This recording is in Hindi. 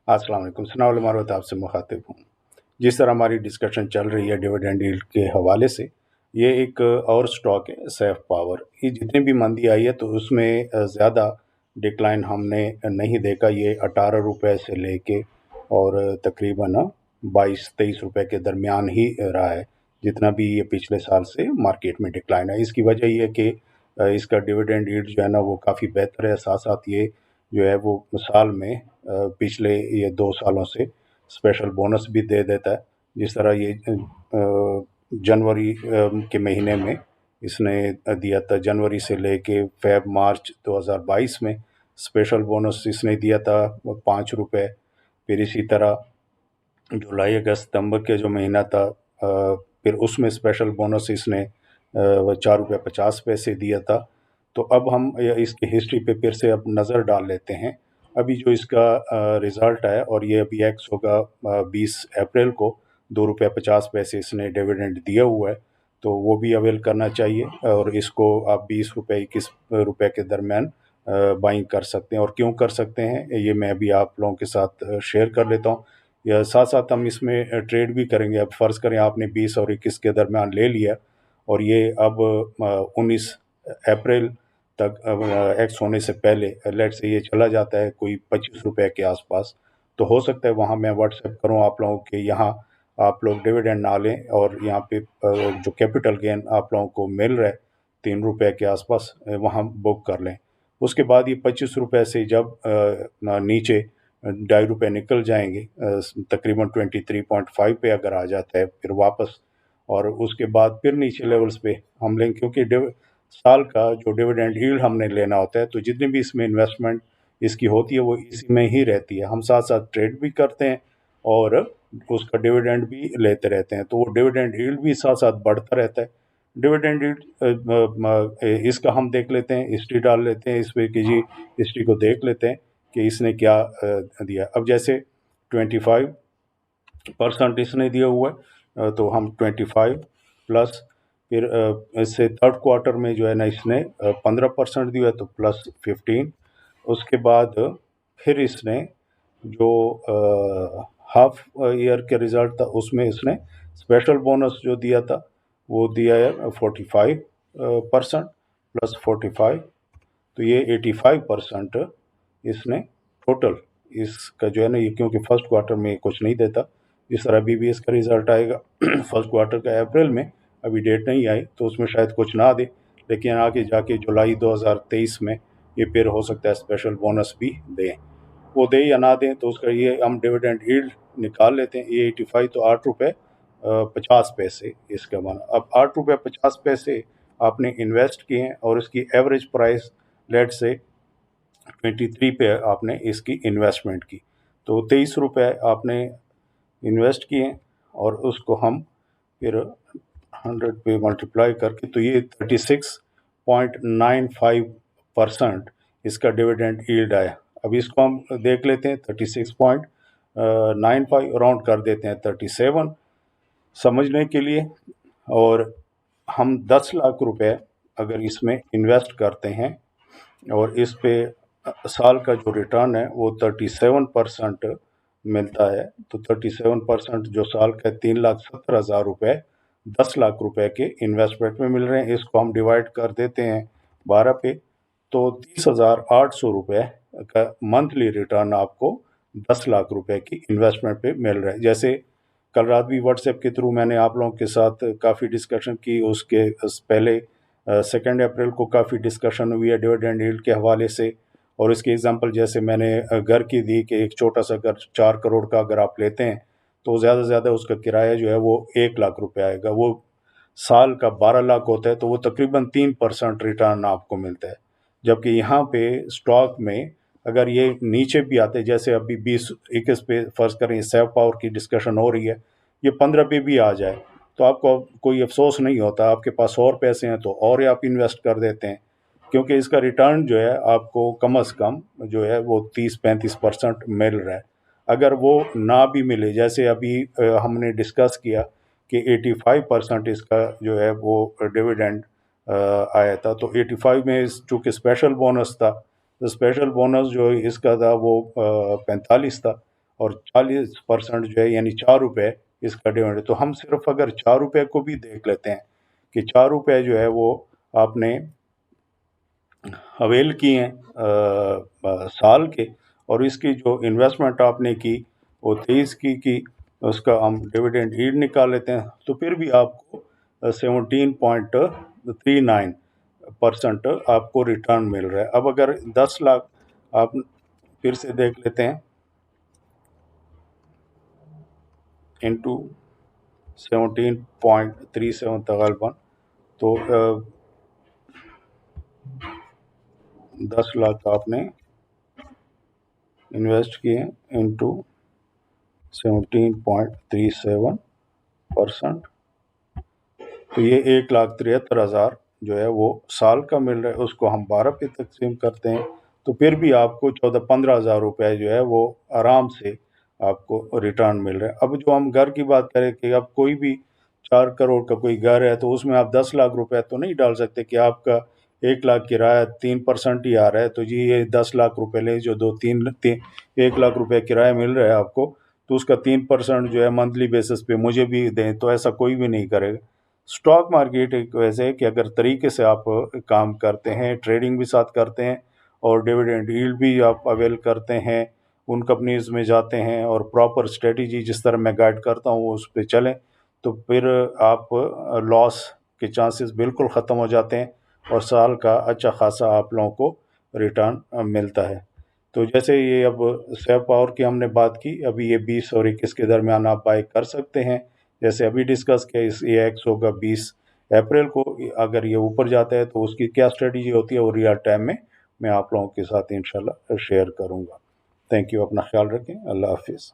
अस्सलाम वालेकुम। सनाउल मारुत आपसे मुखातिब हूँ। जिस तरह हमारी डिस्कशन चल रही है डिविडेंड यील्ड के हवाले से, ये एक और स्टॉक है सैफ पावर। ये जितनी भी मंदी आई है तो उसमें ज़्यादा डिक्लाइन हमने नहीं देखा। ये 18 रुपए से लेके और तकरीबन 22-23 रुपए के दरमियान ही रहा है, जितना भी ये पिछले साल से मार्केट में डिक्लाइन है। इसकी वजह ये है कि इसका डिविडेंड यील्ड जो है ना वो काफ़ी बेहतर है। साथ-साथ ये जो है वो साल में पिछले ये 2 सालों से स्पेशल बोनस भी दे देता है। जिस तरह ये जनवरी के महीने में इसने दिया था, जनवरी से लेके फ़ेब मार्च 2022 में स्पेशल बोनस इसने दिया था 5 रुपए। फिर इसी तरह जुलाई, अगस्त, सितंबर के जो महीना था फिर उसमें स्पेशल बोनस इसने 4 रुपए 50 पैसे दिया था। तो अब हम इसकी हिस्ट्री पे फिर से अब नज़र डाल लेते हैं। अभी जो इसका रिज़ल्ट आया और ये अभी एक्स होगा 20 अप्रैल को, 2 रुपए 50 पैसे इसने डिविडेंड दिया हुआ है, तो वो भी अवेल करना चाहिए और इसको आप 20 रुपए 21 रुपए के दरमियान बाइंग कर सकते हैं। और क्यों कर सकते हैं ये मैं अभी आप लोगों के साथ शेयर कर लेता हूँ। या साथ-साथ हम इसमें ट्रेड भी करेंगे। अब फ़र्ज़ करें आपने 20 और 21 के दरमियान ले लिया और ये अब 19 अप्रैल तक एक्स होने से पहले लेट्स से ये चला जाता है कोई 25 रुपए के आसपास, तो हो सकता है वहाँ मैं व्हाट्सएप करूँ आप लोगों के यहाँ आप लोग डिविडेंड ना लें और यहाँ पे जो कैपिटल गेन आप लोगों को मिल रहा है 3 रुपए के आसपास वहाँ बुक कर लें। उसके बाद ये 25 रुपए से जब नीचे ₹2.5 निकल जाएँगे तकरीबन 23.5 पे अगर आ जाता है फिर वापस, और उसके बाद फिर नीचे लेवल्स पे हम लेंगे, क्योंकि साल का जो डिविडेंड यील्ड हमने लेना होता है तो जितनी भी इसमें इन्वेस्टमेंट इसकी होती है वो इसी में ही रहती है। हम साथ-साथ ट्रेड भी करते हैं और उसका डिविडेंड भी लेते रहते हैं, तो वो डिविडेंड यील्ड भी साथ-साथ बढ़ता रहता है। डिविडेंड यील्ड इसका हम देख लेते हैं, हिस्ट्री डाल लेते हैं इस पे कि जी हिस्ट्री को देख लेते हैं कि इसने क्या दिया। अब जैसे 25% इसने दिया हुआ है, तो हम 25 प्लस फिर इससे थर्ड क्वार्टर में जो है ना इसने 15% दिया है तो प्लस 15। उसके बाद फिर इसने जो हाफ ईयर के रिजल्ट था उसमें इसने स्पेशल बोनस जो दिया था वो दिया है 45% प्लस 45, तो ये 85% इसने टोटल इसका जो है ना, ये क्योंकि फर्स्ट क्वार्टर में कुछ नहीं देता, इस तरह अभी भी इसका रिजल्ट आएगा फर्स्ट क्वार्टर का अप्रैल में, अभी डेट नहीं आई तो उसमें शायद कुछ ना दे, लेकिन आगे जाके जुलाई 2023 में ये फिर हो सकता है स्पेशल बोनस भी दें। वो दें या ना दें तो उसका ये हम डिविडेंड यील्ड निकाल लेते हैं। ये 85 तो 8 रुपये 50 पैसे इसका बना। अब 8 रुपये 50 पैसे आपने इन्वेस्ट किए हैं और इसकी एवरेज प्राइस लेट से 23 पे आपने इसकी इन्वेस्टमेंट की, तो 23 रुपये आपने इन्वेस्ट किए और उसको हम फिर 100 पे मल्टीप्लाई करके तो ये 36.95% इसका डिविडेंड यील्ड आया। अब इसको हम देख लेते हैं 36.95 राउंड कर देते हैं 37 समझने के लिए, और हम 10 लाख रुपए अगर इसमें इन्वेस्ट करते हैं और इस पे साल का जो रिटर्न है वो 37% मिलता है, तो 37% जो साल का 3,70,000 रुपये 10 लाख रुपए के इन्वेस्टमेंट में मिल रहे हैं। इसको हम डिवाइड कर देते हैं 12 पे, तो 30,800 रुपये का मंथली रिटर्न आपको 10 लाख रुपए की इन्वेस्टमेंट पे मिल रहा है। जैसे कल रात भी व्हाट्सएप के थ्रू मैंने आप लोगों के साथ काफ़ी डिस्कशन की, उसके पहले 2 अप्रैल को काफ़ी डिस्कशन हुई है डिविडेंड यील्ड के हवाले से, और इसकी एग्जांपल जैसे मैंने घर की दी कि एक छोटा सा घर 4 करोड़ का अगर आप लेते हैं तो ज़्यादा से ज़्यादा उसका किराया जो है वो 1 लाख रुपए आएगा। वो साल का 12 लाख होता है तो वो तकरीबन 3% रिटर्न आपको मिलता है। जबकि यहाँ पे स्टॉक में अगर ये नीचे भी आते, जैसे अभी 20-21 पे फ़र्ज़ करें सैफ पावर की डिस्कशन हो रही है, ये 15 पे भी आ जाए तो आपको कोई अफसोस नहीं होता, आपके पास और पैसे हैं तो और आप इन्वेस्ट कर देते हैं, क्योंकि इसका रिटर्न जो है आपको कम से कम जो है वो 30-35% मिल रहा है। अगर वो ना भी मिले, जैसे अभी हमने डिस्कस किया कि 85% इसका जो है वो डिविडेंड आया था, तो 85 में चूँकि स्पेशल बोनस था, तो स्पेशल बोनस जो इसका था वो 45 था, और 40% जो है यानी 4 रुपये इसका डिविडेंड। तो हम सिर्फ अगर 4 रुपये को भी देख लेते हैं कि 4 रुपये जो है वो आपने अवेल किए हैं साल के, और इसकी जो इन्वेस्टमेंट आपने की वो 23 की, उसका हम डिविडेंड यील्ड निकाल लेते हैं तो फिर भी आपको 17.39% आपको रिटर्न मिल रहा है। अब अगर 10 लाख आप फिर से देख लेते हैं इंटू 17.37 तकरीबन, तो 10 लाख आपने इन्वेस्ट किए इंटू 17.37%, तो ये 1,73,000 जो है वो साल का मिल रहा है। उसको हम 12 पे तकसीम करते हैं तो फिर भी आपको 14-15 हज़ार रुपये जो है वो आराम से आपको रिटर्न मिल रहा है। अब जो हम घर की बात करें कि अब कोई भी 4 करोड़ का कोई घर है तो उसमें आप 10 लाख रुपए तो नहीं डाल सकते कि आपका 1 लाख किराया 3% ही आ रहा है तो जी ये 10 लाख रुपए ले जो 1 लाख रुपए किराया मिल रहा है आपको, तो उसका 3% जो है मंथली बेसिस पे मुझे भी दें, तो ऐसा कोई भी नहीं करेगा। स्टॉक मार्केट एक वैसे है कि अगर तरीके से आप काम करते हैं, ट्रेडिंग भी साथ करते हैं और डिविडेंड यील्ड भी आप अवेल करते हैं, उन कंपनीज में जाते हैं और प्रॉपर स्ट्रेटजी जिस तरह मैं गाइड करता हूँ उस पर चलें, तो फिर आप लॉस के चांसेस बिल्कुल ख़त्म हो जाते हैं और साल का अच्छा खासा आप लोगों को रिटर्न मिलता है। तो जैसे ये अब सेफ पावर की हमने बात की, अभी ये 20 और 21 के दरमियान आप बाय कर सकते हैं। जैसे अभी डिस्कस किया ये एक्स होगा 20 अप्रैल को, अगर ये ऊपर जाता है तो उसकी क्या स्ट्रेटजी होती है वो रियल टाइम में मैं आप लोगों के साथ इंशाल्लाह शेयर करूँगा। थैंक यू, अपना ख्याल रखें, अल्लाह हाफिज़।